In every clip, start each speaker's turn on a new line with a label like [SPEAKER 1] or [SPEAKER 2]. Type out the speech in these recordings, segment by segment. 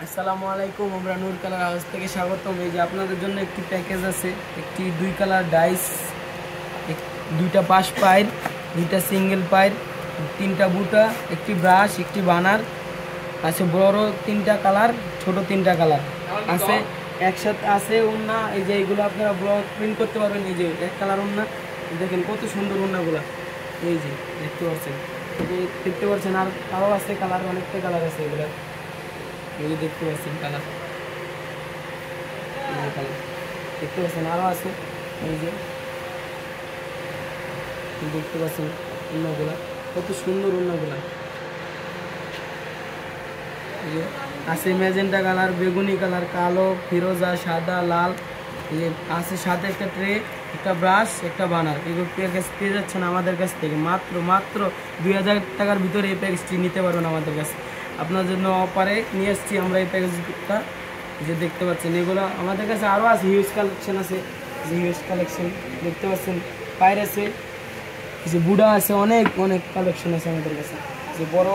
[SPEAKER 1] আসসালামু আলাইকুম। আমরা নূর কালার হাউস থেকে স্বাগতম। এই যে আপনাদের জন্য একটি প্যাকেজ আছে, একটি 2 কালার ডাইস, দুইটা পাশ পায়ের, দুইটা সিঙ্গেল পায়ের, 3টা বুটা, একটি ব্রাশ, একটি বানার আছে, বড় 3টা কালার, ছোট 3টা কালার আছে, একসাথে আছে ওড়না। এই যে এইগুলো আপনারা ব্লক প্রিন্ট করতে পারবেন। এই যে এক কালার ওড়না, দেখেন কত সুন্দর ওড়নাগুলো। এই যে দেখতে পাচ্ছেন আরও আছে কালার, অনেকটা কালার আছে এগুলো। এই যে দেখতে পাচ্ছেন কালার, এই যে কালার দেখতে পাচ্ছেন, আরও আছে। এই যে দেখতে পাচ্ছেন ওড়নাগুলা, কত সুন্দর ওড়নাগুলা। এই যে আছে ম্যাজেন্টা কালার, বেগুনি কালার, কালো, ফিরোজা, সাদা, লাল। এই যে আছে সাথে একটা ট্রে, একটা ব্রাশ, একটা বানার। এগুলো প্যাকেজ পেয়ে যাচ্ছেন আমাদের কাছ থেকে মাত্র 2000 টাকার ভিতরে এই প্যাকেজটি নিতে পারবেন আমাদের কাছে। আপনার জন্য অফারে নিয়ে এসেছি আমরা এই প্যাকেজটা। যে দেখতে পাচ্ছেন এগুলো আমাদের কাছে আরও আছে, হিউজ কালেকশন আছে। যে হিউজ কালেকশন দেখতে পাচ্ছেন, পায়ের আছে, যে বুড়া আছে, অনেক অনেক কালেকশন আছে আমাদের কাছে। যে বড়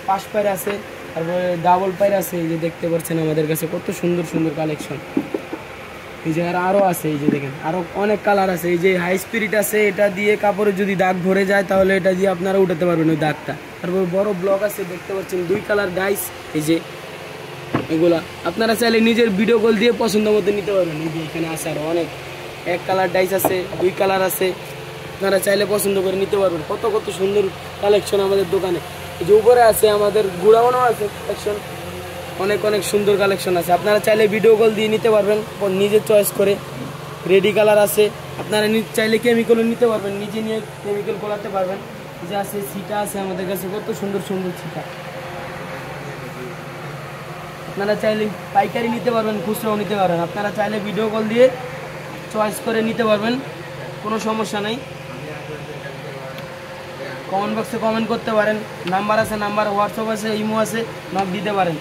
[SPEAKER 1] পাশ পায়ের আছে, তারপরে ডাবল পায়ের আছে। এই যে দেখতে পাচ্ছেন আমাদের কাছে কত সুন্দর সুন্দর কালেকশন। এই যে আরও আছে, এই যে দেখেন আরও অনেক কালার আছে। এই যে হাই স্পিরিট আছে, এটা দিয়ে কাপড়ে যদি দাগ ভরে যায় তাহলে এটা দিয়ে আপনারা উঠাতে পারবেন ওই দাগটা। তারপর বড় ব্লক আছে, দেখতে পাচ্ছেন 2 কালার ডাইস। এই যে এগুলা আপনারা চাইলে নিজের ভিডিও কল দিয়ে পছন্দ মতো নিতে পারবেন। এই যে এখানে আছে আরও অনেক, 1 কালার ডাইস আছে, 2 কালার আছে, আপনারা চাইলে পছন্দ করে নিতে পারবেন। কত কত সুন্দর কালেকশন আমাদের দোকানে। এই যে উপরে আছে আমাদের গুড়ানো আছে কালেকশন, অনেক অনেক সুন্দর কালেকশন আছে। আপনারা চাইলে ভিডিও কল দিয়ে নিতে পারবেন নিজের চয়েস করে। রেডি কালার আছে, আপনারা চাইলে কেমিক্যালও নিতে পারবেন, নিজে নিয়ে কেমিক্যাল করাতে পারবেন। যে আছে সিটা আছে আমাদের কাছে, কত সুন্দর সুন্দর সিটা। আপনারা চাইলে পাইকারি নিতে পারবেন, খুচরাও নিতে পারবেন। আপনারা চাইলে ভিডিও কল দিয়ে চয়েস করে নিতে পারবেন, কোনো সমস্যা নাই। কমেন্ট বক্সে কমেন্ট করতে পারেন, নাম্বার আছে, নাম্বার হোয়াটসঅ্যাপ আছে, ইমো আছে, নক দিতে পারেন।